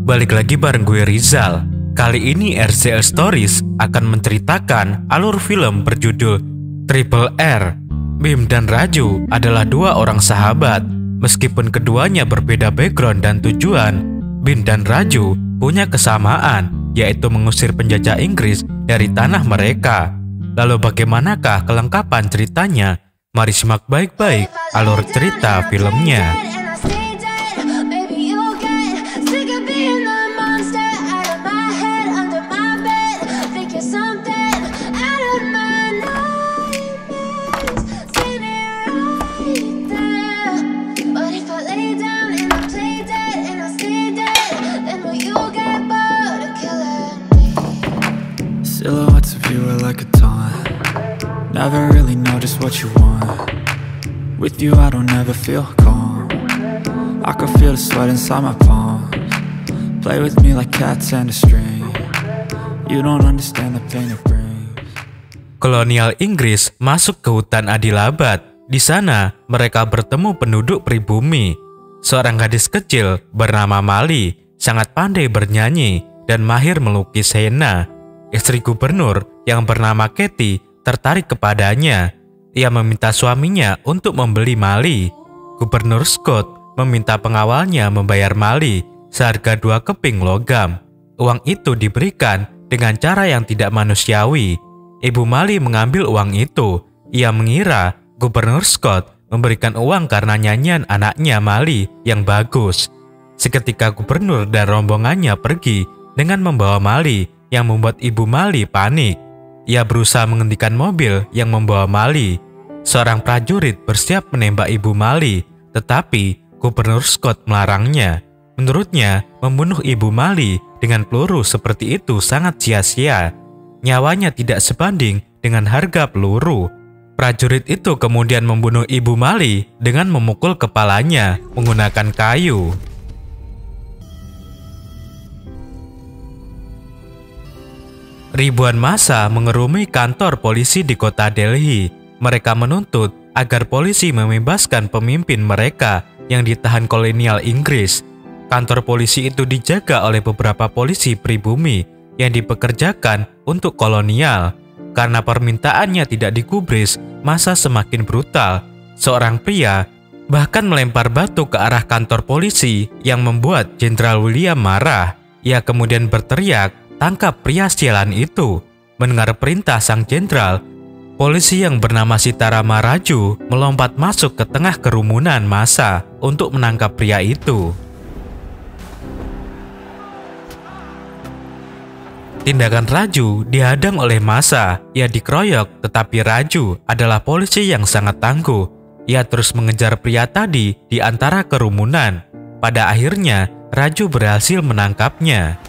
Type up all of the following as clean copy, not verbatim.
Balik lagi bareng gue Rizal. Kali ini RCL Stories akan menceritakan alur film berjudul Triple R. Bim dan Raju adalah dua orang sahabat. Meskipun keduanya berbeda background dan tujuan, Bim dan Raju punya kesamaan, yaitu mengusir penjajah Inggris dari tanah mereka. Lalu bagaimanakah kelengkapan ceritanya? Mari simak baik-baik alur cerita filmnya. Silhouettes of you are like a taunt. Never really know just what you want. With you I don't ever feel calm. I can feel the sweat inside my palms. Play with me like cats and a string. You don't understand the pain it brings. Kolonial Inggris masuk ke hutan Adilabad. Di sana mereka bertemu penduduk pribumi. Seorang gadis kecil bernama Mali sangat pandai bernyanyi dan mahir melukis henna. Istri gubernur yang bernama Katie tertarik kepadanya. Ia meminta suaminya untuk membeli Mali. Gubernur Scott meminta pengawalnya membayar Mali seharga 2 keping logam. Uang itu diberikan dengan cara yang tidak manusiawi. Ibu Mali mengambil uang itu. Ia mengira Gubernur Scott memberikan uang karena nyanyian anaknya Mali yang bagus. Seketika gubernur dan rombongannya pergi dengan membawa Mali, yang membuat Ibu Mali panik. Ia berusaha menghentikan mobil yang membawa Mali. Seorang prajurit bersiap menembak Ibu Mali, tetapi Gubernur Scott melarangnya. Menurutnya, membunuh Ibu Mali dengan peluru seperti itu sangat sia-sia. Nyawanya tidak sebanding dengan harga peluru. Prajurit itu kemudian membunuh Ibu Mali dengan memukul kepalanya menggunakan kayu. Ribuan massa mengerumuni kantor polisi di kota Delhi. Mereka menuntut agar polisi membebaskan pemimpin mereka yang ditahan kolonial Inggris. Kantor polisi itu dijaga oleh beberapa polisi pribumi yang dipekerjakan untuk kolonial. Karena permintaannya tidak digubris, massa semakin brutal. Seorang pria bahkan melempar batu ke arah kantor polisi yang membuat Jenderal William marah. Ia kemudian berteriak, "Tangkap pria sialan itu." Mendengar perintah sang jenderal, polisi yang bernama Sitarama Raju melompat masuk ke tengah kerumunan massa untuk menangkap pria itu. Tindakan Raju dihadang oleh massa. Ia dikeroyok, tetapi Raju adalah polisi yang sangat tangguh. Ia terus mengejar pria tadi di antara kerumunan. Pada akhirnya, Raju berhasil menangkapnya.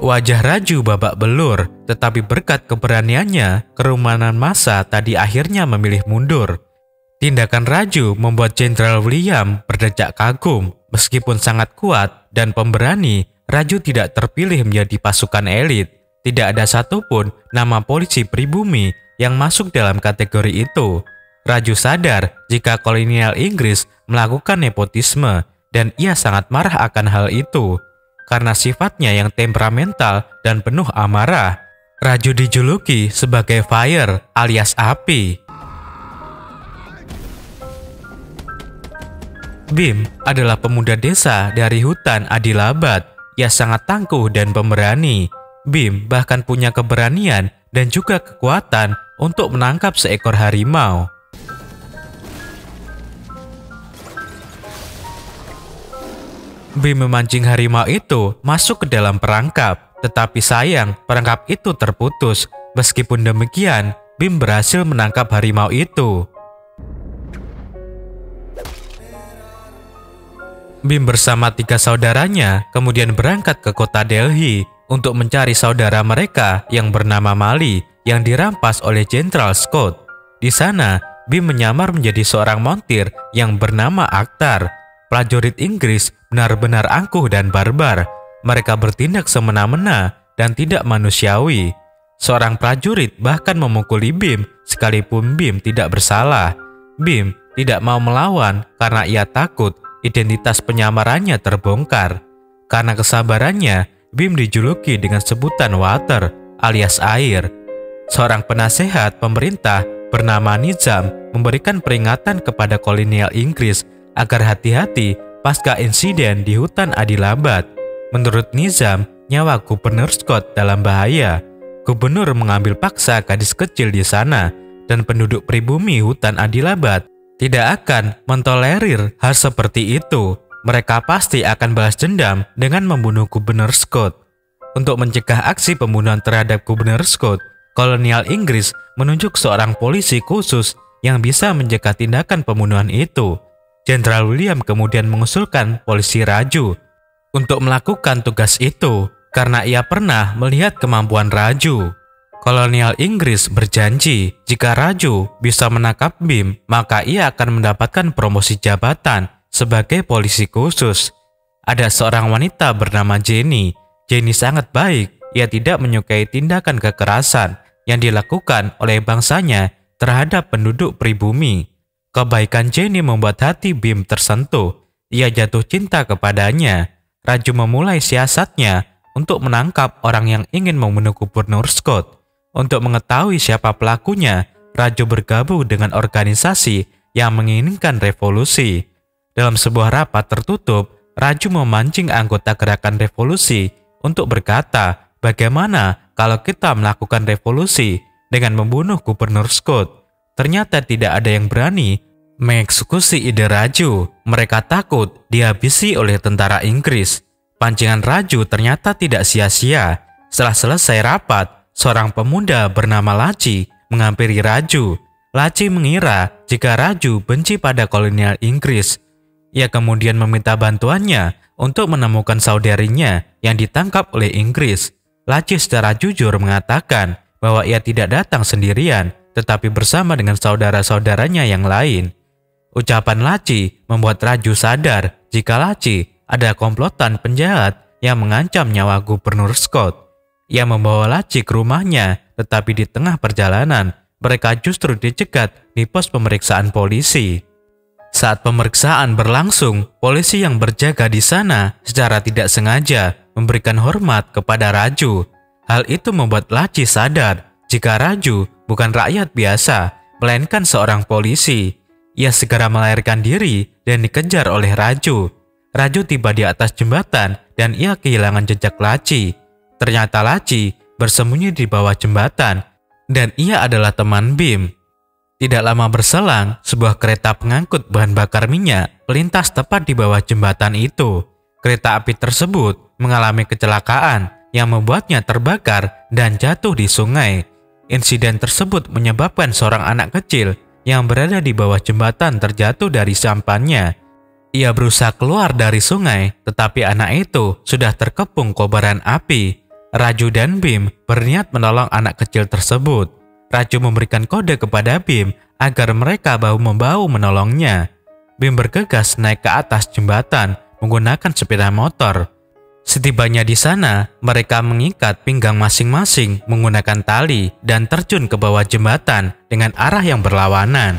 Wajah Raju babak belur, tetapi berkat keberaniannya, kerumunan massa tadi akhirnya memilih mundur. Tindakan Raju membuat Jenderal William berdecak kagum. Meskipun sangat kuat dan pemberani, Raju tidak terpilih menjadi pasukan elit. Tidak ada satupun nama polisi pribumi yang masuk dalam kategori itu. Raju sadar jika kolonial Inggris melakukan nepotisme, dan ia sangat marah akan hal itu. Karena sifatnya yang temperamental dan penuh amarah, Raju dijuluki sebagai Fire alias api. Bim adalah pemuda desa dari hutan Adilabad. Ia sangat tangguh dan pemberani. Bim bahkan punya keberanian dan juga kekuatan untuk menangkap seekor harimau. Bim memancing harimau itu masuk ke dalam perangkap, tetapi sayang perangkap itu terputus. Meskipun demikian, Bim berhasil menangkap harimau itu. Bim bersama 3 saudaranya kemudian berangkat ke kota Delhi untuk mencari saudara mereka yang bernama Mali yang dirampas oleh Jenderal Scott. Di sana, Bim menyamar menjadi seorang montir yang bernama Akhtar. Prajurit Inggris benar-benar angkuh dan barbar. Mereka bertindak semena-mena dan tidak manusiawi. Seorang prajurit bahkan memukuli Bim sekalipun Bim tidak bersalah. Bim tidak mau melawan karena ia takut identitas penyamarannya terbongkar. Karena kesabarannya, Bim dijuluki dengan sebutan Water alias air. Seorang penasehat pemerintah bernama Nizam memberikan peringatan kepada kolonial Inggris agar hati-hati pasca insiden di hutan Adilabad. Menurut Nizam, nyawa Gubernur Scott dalam bahaya. Gubernur mengambil paksa gadis kecil di sana, dan penduduk pribumi hutan Adilabad tidak akan mentolerir hal seperti itu. Mereka pasti akan balas dendam dengan membunuh Gubernur Scott. Untuk mencegah aksi pembunuhan terhadap Gubernur Scott, kolonial Inggris menunjuk seorang polisi khusus yang bisa mencegah tindakan pembunuhan itu. Jenderal William kemudian mengusulkan polisi Raju untuk melakukan tugas itu karena ia pernah melihat kemampuan Raju. Kolonial Inggris berjanji jika Raju bisa menangkap Bim, maka ia akan mendapatkan promosi jabatan sebagai polisi khusus. Ada seorang wanita bernama Jenny. Jenny sangat baik. Ia tidak menyukai tindakan kekerasan yang dilakukan oleh bangsanya terhadap penduduk pribumi. Kebaikan Jenny membuat hati Bim tersentuh. Ia jatuh cinta kepadanya. Raju memulai siasatnya untuk menangkap orang yang ingin membunuh Gubernur Scott. Untuk mengetahui siapa pelakunya, Raju bergabung dengan organisasi yang menginginkan revolusi. Dalam sebuah rapat tertutup, Raju memancing anggota gerakan revolusi untuk berkata, bagaimana kalau kita melakukan revolusi dengan membunuh Gubernur Scott? Ternyata tidak ada yang berani mengeksekusi ide Raju. Mereka takut dihabisi oleh tentara Inggris. Pancingan Raju ternyata tidak sia-sia. Setelah selesai rapat, seorang pemuda bernama Laci menghampiri Raju. Laci mengira jika Raju benci pada kolonial Inggris. Ia kemudian meminta bantuannya untuk menemukan saudarinya yang ditangkap oleh Inggris. Laci secara jujur mengatakan bahwa ia tidak datang sendirian, tetapi bersama dengan saudara-saudaranya yang lain. Ucapan Laci membuat Raju sadar jika Laci ada komplotan penjahat yang mengancam nyawa Gubernur Scott. Ia membawa Laci ke rumahnya, tetapi di tengah perjalanan, mereka justru dicegat di pos pemeriksaan polisi. Saat pemeriksaan berlangsung, polisi yang berjaga di sana secara tidak sengaja memberikan hormat kepada Raju. Hal itu membuat Laci sadar jika Raju bukan rakyat biasa, melainkan seorang polisi. Ia segera melarikan diri dan dikejar oleh Raju. Raju tiba di atas jembatan dan ia kehilangan jejak Laci. Ternyata Laci bersembunyi di bawah jembatan dan ia adalah teman Bim. Tidak lama berselang, sebuah kereta pengangkut bahan bakar minyak melintas tepat di bawah jembatan itu. Kereta api tersebut mengalami kecelakaan yang membuatnya terbakar dan jatuh di sungai. Insiden tersebut menyebabkan seorang anak kecil yang berada di bawah jembatan terjatuh dari sampannya. Ia berusaha keluar dari sungai, tetapi anak itu sudah terkepung kobaran api. Raju dan Bim berniat menolong anak kecil tersebut. Raju memberikan kode kepada Bim agar mereka bahu-membahu menolongnya. Bim bergegas naik ke atas jembatan menggunakan sepeda motor. Setibanya di sana, mereka mengikat pinggang masing-masing menggunakan tali dan terjun ke bawah jembatan dengan arah yang berlawanan.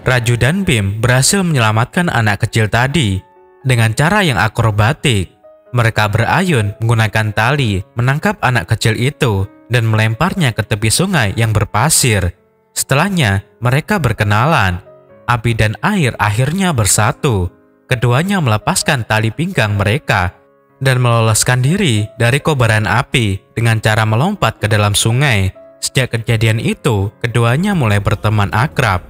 Raju dan Bim berhasil menyelamatkan anak kecil tadi dengan cara yang akrobatik. Mereka berayun menggunakan tali menangkap anak kecil itu dan melemparnya ke tepi sungai yang berpasir. Setelahnya, mereka berkenalan. Api dan air akhirnya bersatu. Keduanya melepaskan tali pinggang mereka dan meloloskan diri dari kobaran api dengan cara melompat ke dalam sungai. Sejak kejadian itu, keduanya mulai berteman akrab.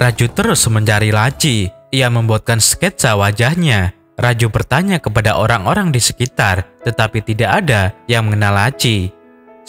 Raju terus mencari Laci. Ia membuatkan sketsa wajahnya. Raju bertanya kepada orang-orang di sekitar, tetapi tidak ada yang mengenal Laci.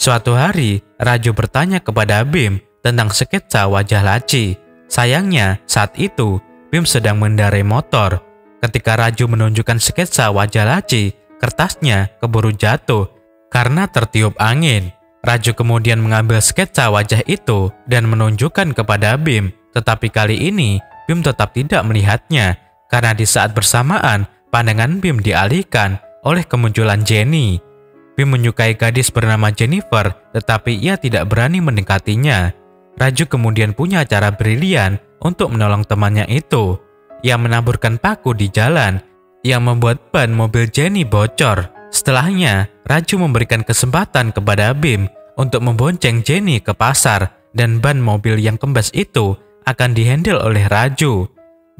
Suatu hari, Raju bertanya kepada Bim tentang sketsa wajah Laci. Sayangnya, saat itu, Bim sedang mengendarai motor. Ketika Raju menunjukkan sketsa wajah Laci, kertasnya keburu jatuh karena tertiup angin. Raju kemudian mengambil sketsa wajah itu dan menunjukkan kepada Bim, tetapi kali ini Bim tetap tidak melihatnya karena di saat bersamaan pandangan Bim dialihkan oleh kemunculan Jenny. Bim menyukai gadis bernama Jennifer, tetapi ia tidak berani mendekatinya. Raju kemudian punya cara brilian untuk menolong temannya itu. Ia menaburkan paku di jalan yang membuat ban mobil Jenny bocor. Setelahnya, Raju memberikan kesempatan kepada Bim untuk membonceng Jenny ke pasar dan ban mobil yang kempes itu akan dihandle oleh Raju.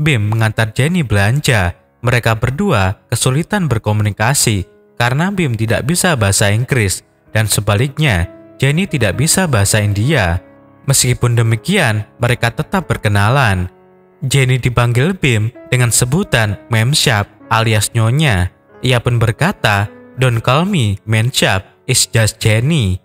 Bim mengantar Jenny belanja. Mereka berdua kesulitan berkomunikasi karena Bim tidak bisa bahasa Inggris dan sebaliknya Jenny tidak bisa bahasa India. Meskipun demikian, mereka tetap berkenalan. Jenny dipanggil Bim dengan sebutan Memshap alias Nyonya. Ia pun berkata, "Don't call me Memshap, it's just Jenny."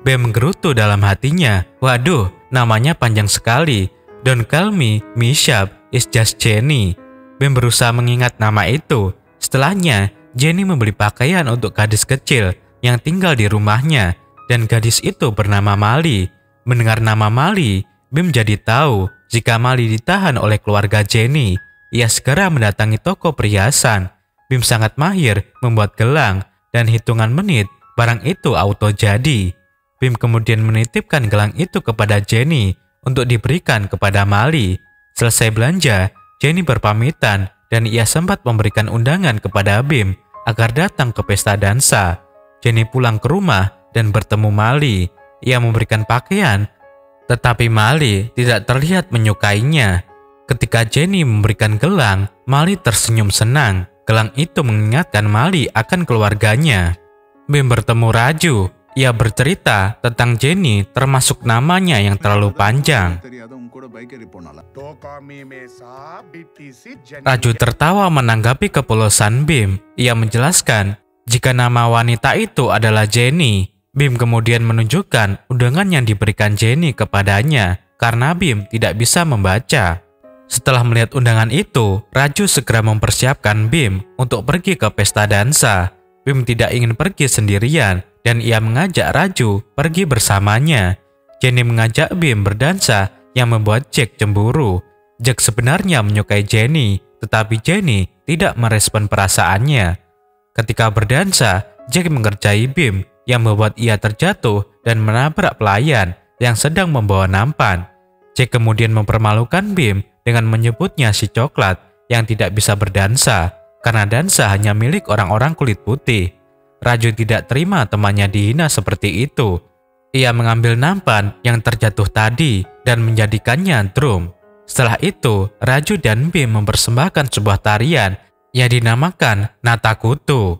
Bim menggerutu dalam hatinya, "Waduh, namanya panjang sekali. Don't call me Mishap, it's just Jenny." Bim berusaha mengingat nama itu. Setelahnya, Jenny membeli pakaian untuk gadis kecil yang tinggal di rumahnya, dan gadis itu bernama Mali. Mendengar nama Mali, Bim jadi tahu jika Mali ditahan oleh keluarga Jenny. Ia segera mendatangi toko perhiasan. Bim sangat mahir membuat gelang, dan hitungan menit barang itu auto jadi. Bim kemudian menitipkan gelang itu kepada Jenny untuk diberikan kepada Mali. Selesai belanja, Jenny berpamitan dan ia sempat memberikan undangan kepada Bim agar datang ke pesta dansa. Jenny pulang ke rumah dan bertemu Mali. Ia memberikan pakaian, tetapi Mali tidak terlihat menyukainya. Ketika Jenny memberikan gelang, Mali tersenyum senang. Gelang itu mengingatkan Mali akan keluarganya. Bim bertemu Raju. Ia bercerita tentang Jenny termasuk namanya yang terlalu panjang. Raju tertawa menanggapi kepolosan Bim. Ia menjelaskan jika nama wanita itu adalah Jenny. Bim kemudian menunjukkan undangan yang diberikan Jenny kepadanya karena Bim tidak bisa membaca. Setelah melihat undangan itu, Raju segera mempersiapkan Bim untuk pergi ke pesta dansa. Bim tidak ingin pergi sendirian dan ia mengajak Raju pergi bersamanya. Jenny mengajak Bim berdansa yang membuat Jack cemburu. Jack sebenarnya menyukai Jenny, tetapi Jenny tidak merespon perasaannya. Ketika berdansa, Jack mengerjai Bim yang membuat ia terjatuh dan menabrak pelayan yang sedang membawa nampan. Jack kemudian mempermalukan Bim dengan menyebutnya si coklat yang tidak bisa berdansa karena dansa hanya milik orang-orang kulit putih. Raju tidak terima temannya dihina seperti itu. Ia mengambil nampan yang terjatuh tadi dan menjadikannya drum. Setelah itu, Raju dan Bim mempersembahkan sebuah tarian yang dinamakan Natakutu.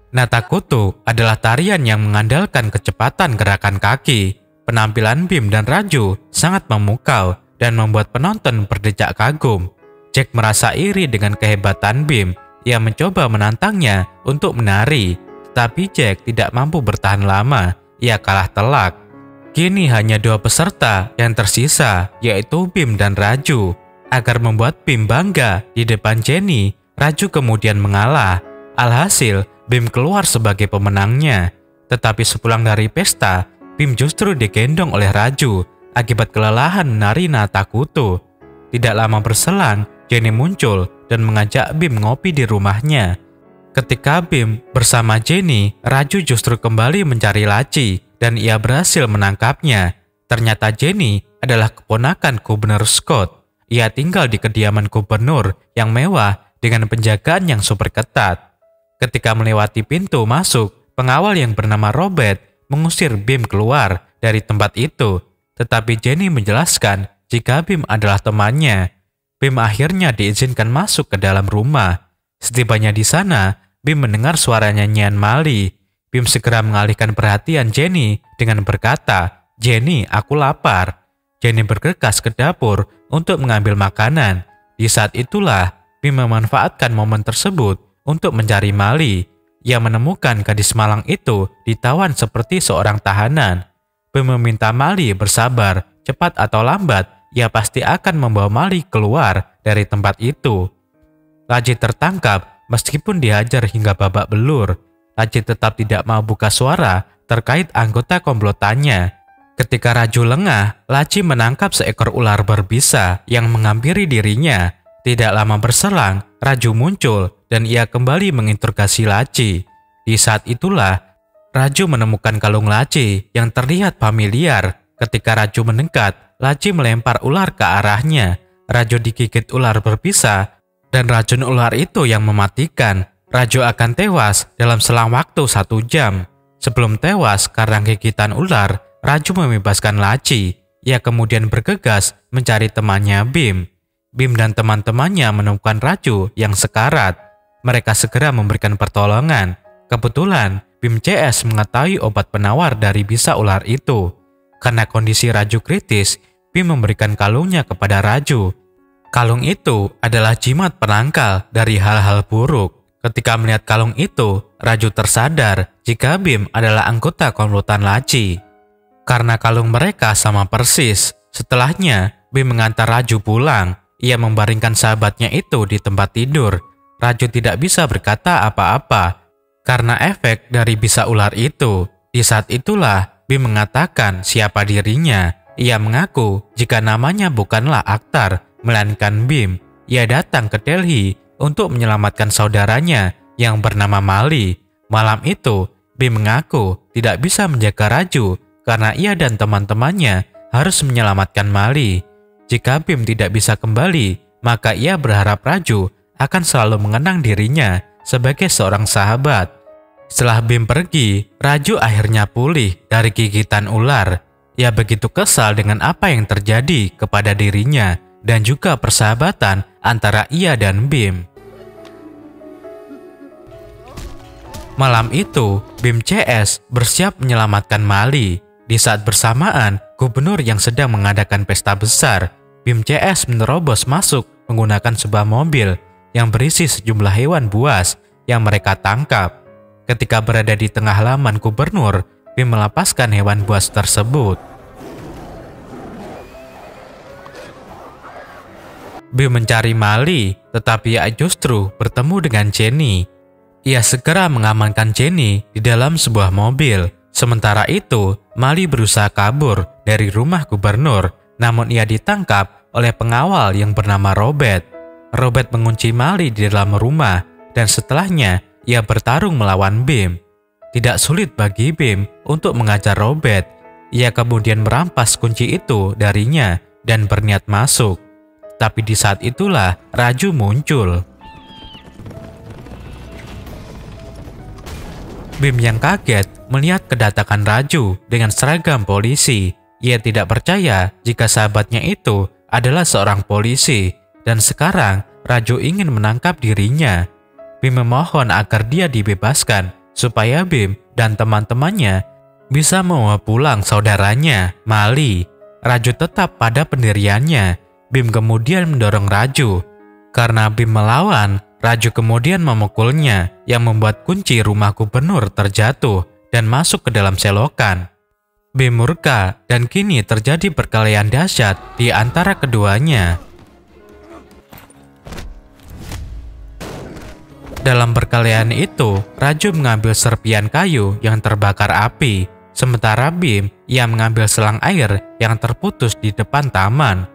Natakutu adalah tarian yang mengandalkan kecepatan gerakan kaki. Penampilan Bim dan Raju sangat memukau dan membuat penonton berdecak kagum. Jack merasa iri dengan kehebatan Bim. Ia mencoba menantangnya untuk menari, tetapi Jack tidak mampu bertahan lama. Ia kalah telak. Kini hanya dua peserta yang tersisa, yaitu Bim dan Raju. Agar membuat Bim bangga di depan Jenny, Raju kemudian mengalah. Alhasil, Bim keluar sebagai pemenangnya. Tetapi sepulang dari pesta, Bim justru digendong oleh Raju akibat kelelahan menari Natakutu. Tidak lama berselang, Jenny muncul dan mengajak Bim ngopi di rumahnya. Ketika Bim bersama Jenny, Raju justru kembali mencari laci dan ia berhasil menangkapnya. Ternyata Jenny adalah keponakan Gubernur Scott. Ia tinggal di kediaman gubernur yang mewah dengan penjagaan yang super ketat. Ketika melewati pintu masuk, pengawal yang bernama Robert mengusir Bim keluar dari tempat itu. Tetapi Jenny menjelaskan jika Bim adalah temannya. Bim akhirnya diizinkan masuk ke dalam rumah. Setibanya di sana, Bim mendengar suara nyanyian Mali. Bim segera mengalihkan perhatian Jenny dengan berkata, "Jenny, aku lapar." Jenny bergegas ke dapur untuk mengambil makanan. Di saat itulah, Bim memanfaatkan momen tersebut untuk mencari Mali. Ia menemukan gadis malang itu ditawan seperti seorang tahanan. Bim meminta Mali bersabar, cepat atau lambat, ia pasti akan membawa Mali keluar dari tempat itu. Laci tertangkap meskipun dihajar hingga babak belur. Laci tetap tidak mau buka suara terkait anggota komplotannya. Ketika Raju lengah, Laci menangkap seekor ular berbisa yang menghampiri dirinya. Tidak lama berselang, Raju muncul dan ia kembali menginterogasi Laci. Di saat itulah, Raju menemukan kalung Laci yang terlihat familiar. Ketika Raju mendekat, Laci melempar ular ke arahnya. Raju digigit ular berbisa dan racun ular itu yang mematikan. Raju akan tewas dalam selang waktu 1 jam. Sebelum tewas karena gigitan ular, Raju membebaskan Laci. Ia kemudian bergegas mencari temannya Bim. Bim dan teman-temannya menemukan Raju yang sekarat. Mereka segera memberikan pertolongan. Kebetulan Bim CS mengetahui obat penawar dari bisa ular itu. Karena kondisi Raju kritis, Bim memberikan kalungnya kepada Raju. Kalung itu adalah jimat penangkal dari hal-hal buruk. Ketika melihat kalung itu, Raju tersadar jika Bim adalah anggota komplotan Laci. Karena kalung mereka sama persis. Setelahnya, Bim mengantar Raju pulang. Ia membaringkan sahabatnya itu di tempat tidur. Raju tidak bisa berkata apa-apa karena efek dari bisa ular itu. Di saat itulah, Bim mengatakan siapa dirinya. Ia mengaku jika namanya bukanlah Akhtar, melainkan Bim. Ia datang ke Delhi untuk menyelamatkan saudaranya yang bernama Mali. Malam itu, Bim mengaku tidak bisa menjaga Raju karena ia dan teman-temannya harus menyelamatkan Mali. Jika Bim tidak bisa kembali, maka ia berharap Raju akan selalu mengenang dirinya sebagai seorang sahabat. Setelah Bim pergi, Raju akhirnya pulih dari gigitan ular. Ia begitu kesal dengan apa yang terjadi kepada dirinya dan juga persahabatan antara ia dan Bim. Malam itu, Bim CS bersiap menyelamatkan Mali. Di saat bersamaan, gubernur yang sedang mengadakan pesta besar, Bim CS menerobos masuk menggunakan sebuah mobil yang berisi sejumlah hewan buas yang mereka tangkap. Ketika berada di tengah halaman gubernur, Bim melepaskan hewan buas tersebut. Bim mencari Mali, tetapi ia justru bertemu dengan Jenny. Ia segera mengamankan Jenny di dalam sebuah mobil. Sementara itu, Mali berusaha kabur dari rumah gubernur, namun ia ditangkap oleh pengawal yang bernama Robert. Robert mengunci Mali di dalam rumah, dan setelahnya ia bertarung melawan Bim. Tidak sulit bagi Bim untuk mengajar Robert. Ia kemudian merampas kunci itu darinya dan berniat masuk. Tapi di saat itulah Raju muncul. Bim yang kaget melihat kedatangan Raju dengan seragam polisi. Ia tidak percaya jika sahabatnya itu adalah seorang polisi, dan sekarang Raju ingin menangkap dirinya. Bim memohon agar dia dibebaskan supaya Bim dan teman-temannya bisa membawa pulang saudaranya, Mali. Raju tetap pada pendiriannya. Bim kemudian mendorong Raju. Karena Bim melawan, Raju kemudian memukulnya yang membuat kunci rumah gubernur terjatuh dan masuk ke dalam selokan. Bim murka dan kini terjadi perkelahian dahsyat di antara keduanya. Dalam perkelahian itu, Raju mengambil serpian kayu yang terbakar api, sementara Bim ia mengambil selang air yang terputus di depan taman.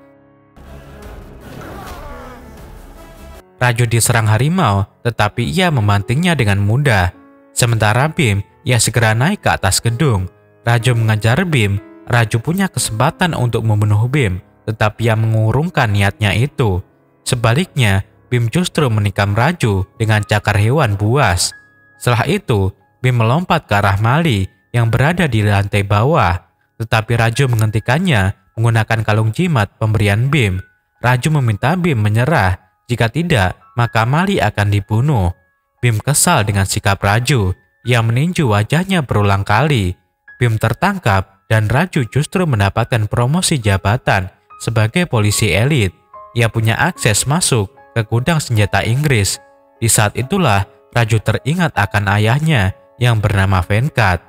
Raju diserang harimau, tetapi ia membantingnya dengan mudah. Sementara Bim, ia segera naik ke atas gedung. Raju mengejar Bim. Raju punya kesempatan untuk membunuh Bim, tetapi ia mengurungkan niatnya itu. Sebaliknya, Bim justru menikam Raju dengan cakar hewan buas. Setelah itu, Bim melompat ke arah Mali yang berada di lantai bawah. Tetapi Raju menghentikannya menggunakan kalung jimat pemberian Bim. Raju meminta Bim menyerah. Jika tidak, maka Mali akan dibunuh. Bim kesal dengan sikap Raju. Ia meninju wajahnya berulang kali. Bim tertangkap dan Raju justru mendapatkan promosi jabatan sebagai polisi elit. Ia punya akses masuk ke gudang senjata Inggris. Di saat itulah Raju teringat akan ayahnya yang bernama Venkat.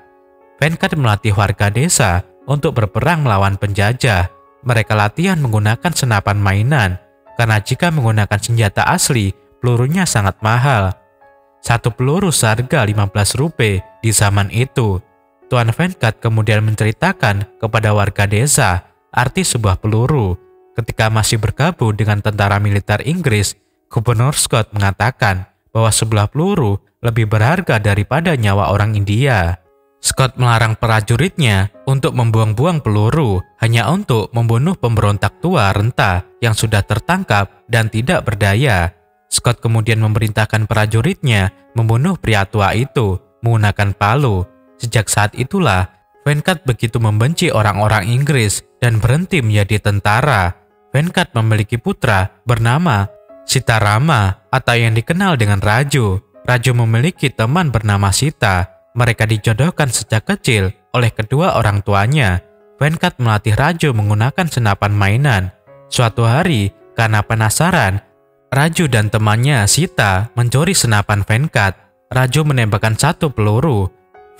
Venkat melatih warga desa untuk berperang melawan penjajah. Mereka latihan menggunakan senapan mainan. karena jika menggunakan senjata asli, pelurunya sangat mahal. Satu peluru seharga 15 rupiah di zaman itu. Tuan Venkat kemudian menceritakan kepada warga desa arti sebuah peluru. Ketika masih bergabung dengan tentara militer Inggris, Gubernur Scott mengatakan bahwa sebuah peluru lebih berharga daripada nyawa orang India. Scott melarang prajuritnya untuk membuang-buang peluru hanya untuk membunuh pemberontak tua renta yang sudah tertangkap dan tidak berdaya. Scott kemudian memerintahkan prajuritnya membunuh pria tua itu menggunakan palu. Sejak saat itulah, Venkat begitu membenci orang-orang Inggris dan berhenti menjadi tentara. Venkat memiliki putra bernama Sitarama atau yang dikenal dengan Raju. Raju memiliki teman bernama Sita. Mereka dijodohkan sejak kecil oleh kedua orang tuanya. Venkat melatih Raju menggunakan senapan mainan. Suatu hari, karena penasaran, Raju dan temannya Sita mencuri senapan Venkat. Raju menembakkan satu peluru.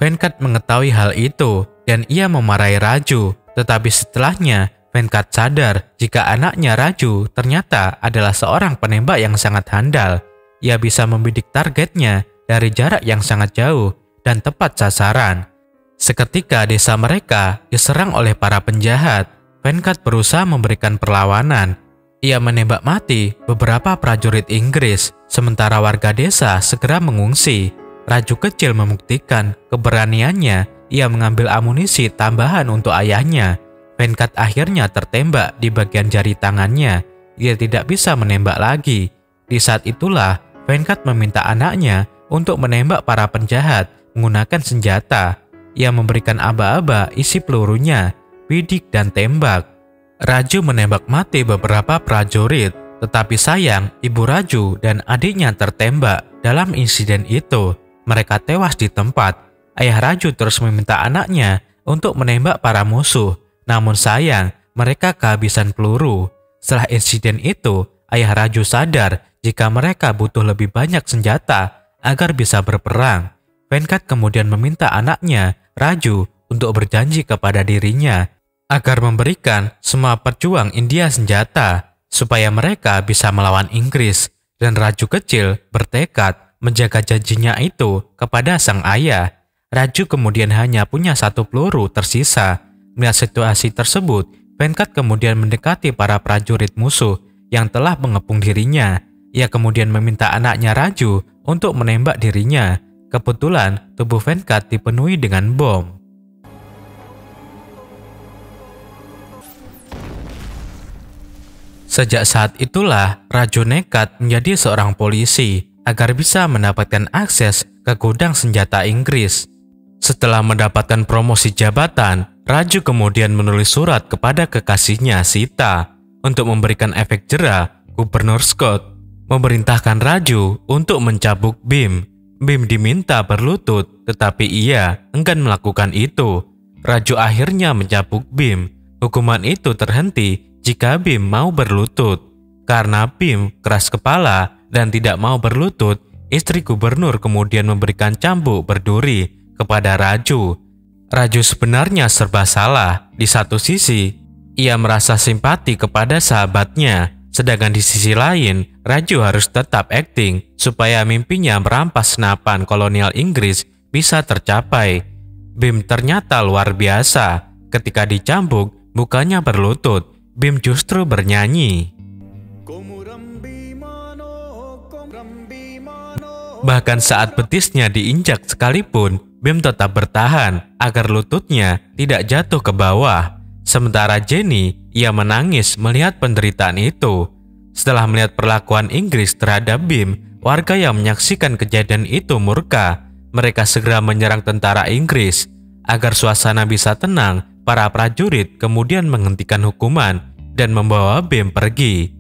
Venkat mengetahui hal itu dan ia memarahi Raju. Tetapi setelahnya, Venkat sadar jika anaknya Raju ternyata adalah seorang penembak yang sangat handal. Ia bisa membidik targetnya dari jarak yang sangat jauh dan tepat sasaran. Seketika desa mereka diserang oleh para penjahat. Venkat berusaha memberikan perlawanan. Ia menembak mati beberapa prajurit Inggris, sementara warga desa segera mengungsi. Raju kecil membuktikan keberaniannya. Ia mengambil amunisi tambahan untuk ayahnya. Venkat akhirnya tertembak di bagian jari tangannya. Ia tidak bisa menembak lagi. Di saat itulah, Venkat meminta anaknya untuk menembak para penjahat menggunakan senjata. Ia memberikan aba-aba isi pelurunya, bidik dan tembak. Raju menembak mati beberapa prajurit, tetapi sayang ibu Raju dan adiknya tertembak dalam insiden itu. Mereka tewas di tempat. Ayah Raju terus meminta anaknya untuk menembak para musuh, namun sayang mereka kehabisan peluru. Setelah insiden itu, ayah Raju sadar jika mereka butuh lebih banyak senjata agar bisa berperang. Venkat kemudian meminta anaknya, Raju, untuk berjanji kepada dirinya agar memberikan semua pejuang India senjata supaya mereka bisa melawan Inggris. Dan Raju kecil bertekad menjaga janjinya itu kepada sang ayah. Raju kemudian hanya punya satu peluru tersisa. Melihat situasi tersebut, Venkat kemudian mendekati para prajurit musuh yang telah mengepung dirinya. Ia kemudian meminta anaknya Raju untuk menembak dirinya. Kebetulan tubuh Venkat dipenuhi dengan bom. Sejak saat itulah Raju nekat menjadi seorang polisi agar bisa mendapatkan akses ke gudang senjata Inggris. Setelah mendapatkan promosi jabatan, Raju kemudian menulis surat kepada kekasihnya Sita. Untuk memberikan efek jera, Gubernur Scott memerintahkan Raju untuk mencambuk Bim. Bim diminta berlutut, tetapi ia enggan melakukan itu. Raju akhirnya mencambuk Bim. Hukuman itu terhenti jika Bim mau berlutut. Karena Bim keras kepala dan tidak mau berlutut, istri gubernur kemudian memberikan cambuk berduri kepada Raju. Raju sebenarnya serba salah. Di satu sisi, ia merasa simpati kepada sahabatnya. Sedangkan di sisi lain, Raju harus tetap akting supaya mimpinya merampas senapan kolonial Inggris bisa tercapai. Bim ternyata luar biasa. Ketika dicambuk, bukannya berlutut, Bim justru bernyanyi. Bahkan saat betisnya diinjak sekalipun, Bim tetap bertahan agar lututnya tidak jatuh ke bawah. Sementara Jenny, ia menangis melihat penderitaan itu. Setelah melihat perlakuan Inggris terhadap Bim, warga yang menyaksikan kejadian itu murka. Mereka segera menyerang tentara Inggris. Agar suasana bisa tenang, para prajurit kemudian menghentikan hukuman dan membawa Bim pergi.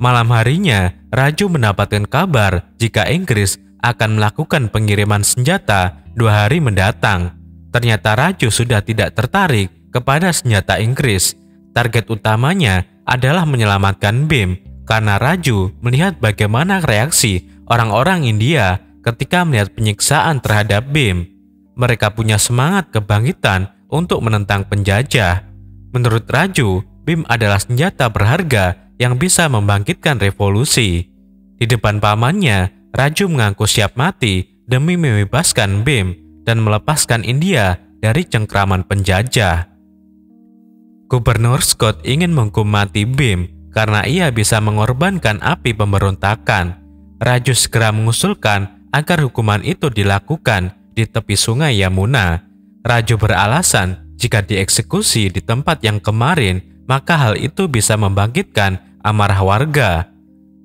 Malam harinya, Raju mendapatkan kabar jika Inggris akan melakukan pengiriman senjata 2 hari mendatang. Ternyata Raju sudah tidak tertarik kepada senjata Inggris. Target utamanya adalah menyelamatkan Bim, karena Raju melihat bagaimana reaksi orang-orang India ketika melihat penyiksaan terhadap Bim. Mereka punya semangat kebangkitan untuk menentang penjajah. Menurut Raju, Bim adalah senjata berharga yang bisa membangkitkan revolusi. Di depan pamannya, Raju mengaku siap mati demi membebaskan Bhim dan melepaskan India dari cengkraman penjajah. Gubernur Scott ingin menghukum mati Bhim karena ia bisa mengorbankan api pemberontakan. Raju segera mengusulkan agar hukuman itu dilakukan di tepi sungai Yamuna. Raju beralasan jika dieksekusi di tempat yang kemarin, maka hal itu bisa membangkitkan amarah warga.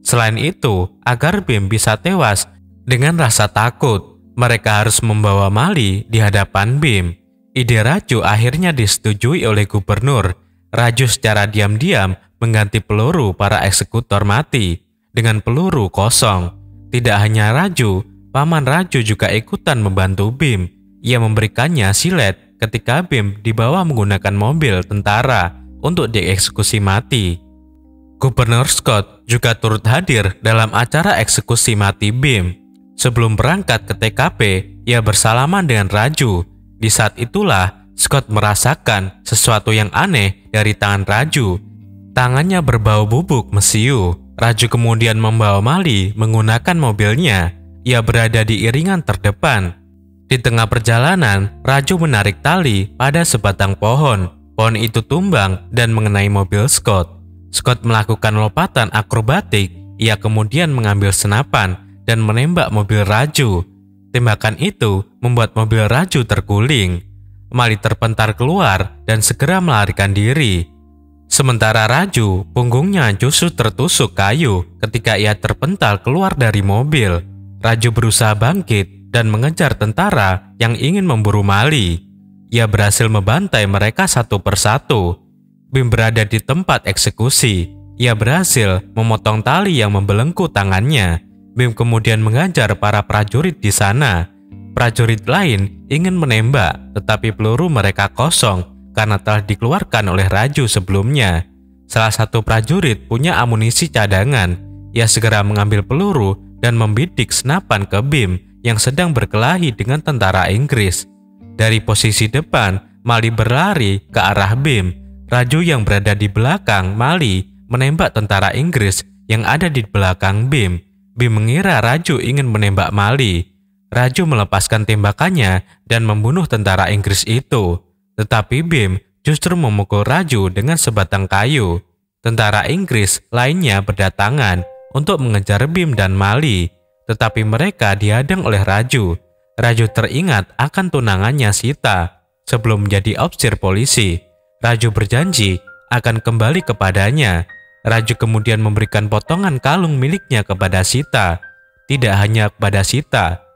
Selain itu, agar Bhim bisa tewas dengan rasa takut, mereka harus membawa Mali di hadapan Bhim. Ide Raju akhirnya disetujui oleh gubernur. Raju secara diam-diam mengganti peluru para eksekutor mati dengan peluru kosong. Tidak hanya Raju, paman Raju juga ikutan membantu Bhim. Ia memberikannya silet ketika Bhim dibawa menggunakan mobil tentara untuk dieksekusi mati. Gubernur Scott juga turut hadir dalam acara eksekusi mati Bhim. Sebelum berangkat ke TKP, ia bersalaman dengan Raju. Di saat itulah Scott merasakan sesuatu yang aneh dari tangan Raju. Tangannya berbau bubuk mesiu. Raju kemudian membawa Mali menggunakan mobilnya. Ia berada di iringan terdepan. Di tengah perjalanan, Raju menarik tali pada sebatang pohon. Pohon itu tumbang dan mengenai mobil Scott. Scott melakukan lompatan akrobatik. Ia kemudian mengambil senapan dan menembak mobil Raju. Tembakan itu membuat mobil Raju terguling. Mali terpentar keluar dan segera melarikan diri. Sementara Raju, punggungnya justru tertusuk kayu ketika ia terpental keluar dari mobil. Raju berusaha bangkit dan mengejar tentara yang ingin memburu Mali. Ia berhasil membantai mereka satu persatu. Bhim berada di tempat eksekusi. Ia berhasil memotong tali yang membelenggu tangannya. Bhim kemudian mengajar para prajurit di sana. Prajurit lain ingin menembak, tetapi peluru mereka kosong karena telah dikeluarkan oleh Raju sebelumnya. Salah satu prajurit punya amunisi cadangan. Ia segera mengambil peluru dan membidik senapan ke Bhim yang sedang berkelahi dengan tentara Inggris. Dari posisi depan, Mali berlari ke arah Bhim. Raju yang berada di belakang Mali menembak tentara Inggris yang ada di belakang Bhim. Bhim mengira Raju ingin menembak Mali. Raju melepaskan tembakannya dan membunuh tentara Inggris itu. Tetapi Bhim justru memukul Raju dengan sebatang kayu. Tentara Inggris lainnya berdatangan untuk mengejar Bhim dan Mali. Tetapi mereka dihadang oleh Raju. Raju teringat akan tunangannya Sita. Sebelum menjadi opsir polisi, Raju berjanji akan kembali kepadanya. Raju kemudian memberikan potongan kalung miliknya kepada Sita. Tidak hanya kepada Sita,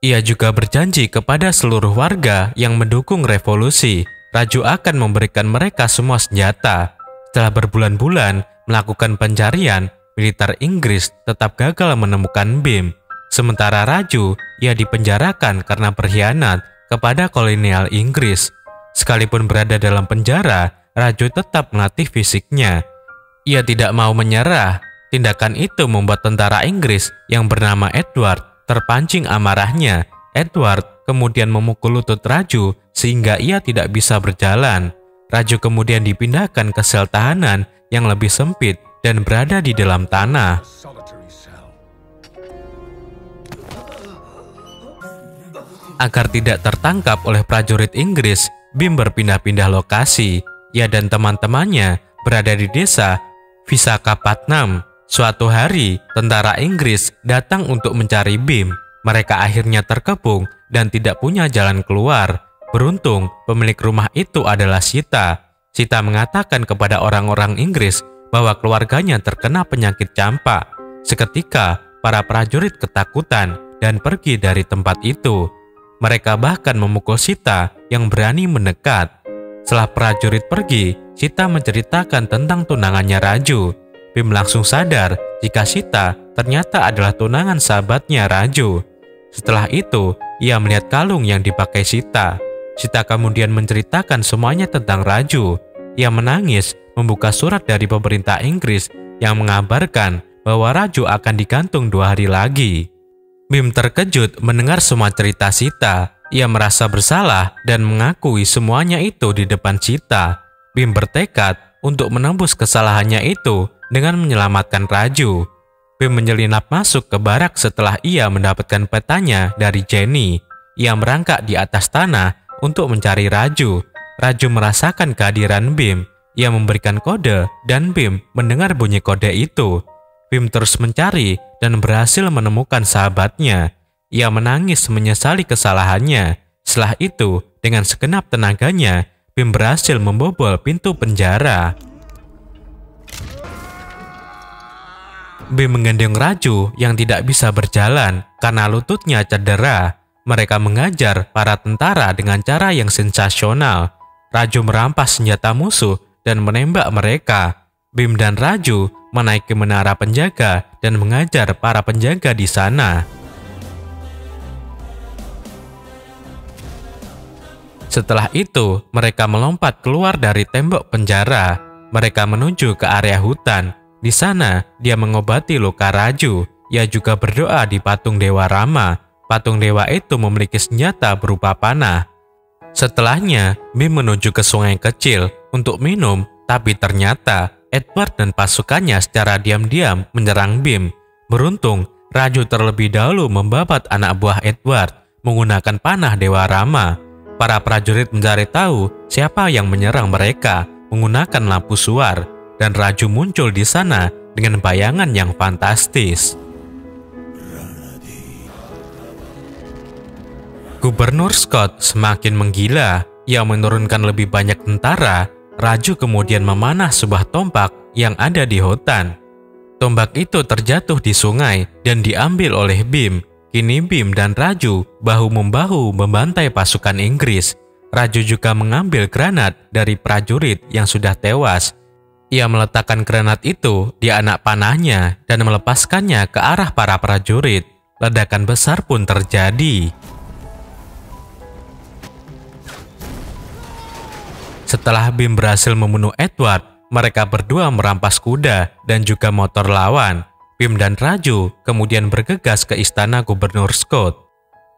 ia juga berjanji kepada seluruh warga yang mendukung revolusi. Raju akan memberikan mereka semua senjata. Setelah berbulan-bulan melakukan pencarian, militer Inggris tetap gagal menemukan Bhim. Sementara Raju, ia dipenjarakan karena berkhianat kepada kolonial Inggris. Sekalipun berada dalam penjara, Raju tetap melatih fisiknya. Ia tidak mau menyerah. Tindakan itu membuat tentara Inggris yang bernama Edward terpancing amarahnya. Edward kemudian memukul lutut Raju sehingga ia tidak bisa berjalan. Raju kemudian dipindahkan ke sel tahanan yang lebih sempit dan berada di dalam tanah. Agar tidak tertangkap oleh prajurit Inggris, Bhim berpindah-pindah lokasi. Ia dan teman-temannya berada di desa Visakhapatnam. Suatu hari, tentara Inggris datang untuk mencari Bhim. Mereka akhirnya terkepung dan tidak punya jalan keluar. Beruntung, pemilik rumah itu adalah Sita. Sita mengatakan kepada orang-orang Inggris bahwa keluarganya terkena penyakit campak. Seketika, para prajurit ketakutan dan pergi dari tempat itu. Mereka bahkan memukul Sita yang berani mendekat. Setelah prajurit pergi, Sita menceritakan tentang tunangannya Raju. Bhim langsung sadar jika Sita ternyata adalah tunangan sahabatnya Raju. Setelah itu, ia melihat kalung yang dipakai Sita. Sita kemudian menceritakan semuanya tentang Raju. Ia menangis membuka surat dari pemerintah Inggris yang mengabarkan bahwa Raju akan digantung 2 hari lagi. Bhim terkejut mendengar semua cerita Sita. Ia merasa bersalah dan mengakui semuanya itu di depan Sita. Bhim bertekad untuk menembus kesalahannya itu dengan menyelamatkan Raju. Bim menyelinap masuk ke barak setelah ia mendapatkan petanya dari Jenny. Ia merangkak di atas tanah untuk mencari Raju. Raju merasakan kehadiran Bim. Ia memberikan kode dan Bim mendengar bunyi kode itu. Bim terus mencari dan berhasil menemukan sahabatnya. Ia menangis menyesali kesalahannya. Setelah itu, dengan segenap tenaganya, Bim berhasil membobol pintu penjara. Bim menggendong Raju yang tidak bisa berjalan karena lututnya cedera. Mereka mengajar para tentara dengan cara yang sensasional. Raju merampas senjata musuh dan menembak mereka. Bim dan Raju menaiki menara penjaga dan mengajar para penjaga di sana. Setelah itu, mereka melompat keluar dari tembok penjara. Mereka menuju ke area hutan. Di sana, dia mengobati luka Raju. Ia juga berdoa di patung Dewa Rama. Patung dewa itu memiliki senjata berupa panah. Setelahnya, Bim menuju ke sungai kecil untuk minum, tapi ternyata Edward dan pasukannya secara diam-diam menyerang Bim. Beruntung, Raju terlebih dahulu membabat anak buah Edward menggunakan panah Dewa Rama. Para prajurit mencari tahu siapa yang menyerang mereka menggunakan lampu suar, dan Raju muncul di sana dengan bayangan yang fantastis. Gubernur Scott semakin menggila. Ia menurunkan lebih banyak tentara. Raju kemudian memanah sebuah tombak yang ada di hutan. Tombak itu terjatuh di sungai dan diambil oleh Bim. Kini Bim dan Raju bahu-membahu membantai pasukan Inggris. Raju juga mengambil granat dari prajurit yang sudah tewas. Ia meletakkan granat itu di anak panahnya dan melepaskannya ke arah para prajurit. Ledakan besar pun terjadi. Setelah Bim berhasil membunuh Edward, mereka berdua merampas kuda dan juga motor lawan. Bim dan Raju kemudian bergegas ke istana Gubernur Scott.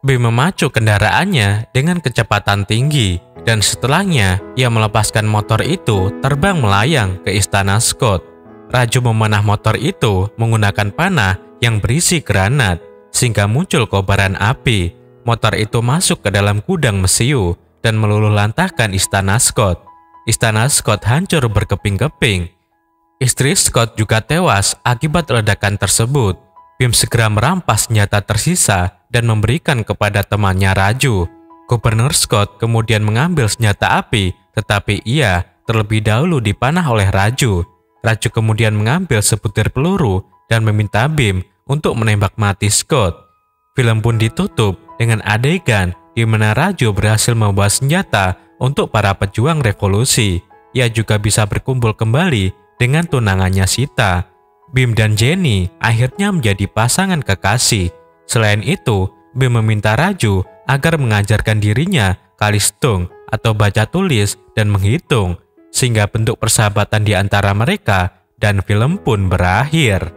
Bim memacu kendaraannya dengan kecepatan tinggi, dan setelahnya ia melepaskan motor itu terbang melayang ke istana Scott. Raju memanah motor itu menggunakan panah yang berisi granat, sehingga muncul kobaran api. Motor itu masuk ke dalam gudang mesiu dan meluluhlantahkan istana Scott. Istana Scott hancur berkeping-keping. Istri Scott juga tewas akibat ledakan tersebut. Bim segera merampas senjata tersisa dan memberikan kepada temannya Raju. Gubernur Scott kemudian mengambil senjata api, tetapi ia terlebih dahulu dipanah oleh Raju. Raju kemudian mengambil sebutir peluru dan meminta Bim untuk menembak mati Scott. Film pun ditutup dengan adegan di mana Raju berhasil membawa senjata untuk para pejuang revolusi. Ia juga bisa berkumpul kembali dengan tunangannya Sita. Bim dan Jenny akhirnya menjadi pasangan kekasih. Selain itu, Bim meminta Raju agar mengajarkan dirinya kalistung atau baca tulis dan menghitung, sehingga bentuk persahabatan di antara mereka, dan film pun berakhir.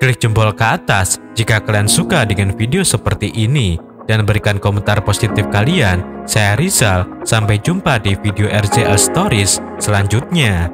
Klik jempol ke atas jika kalian suka dengan video seperti ini, dan berikan komentar positif kalian. Saya Rizal, sampai jumpa di video RCL Stories selanjutnya.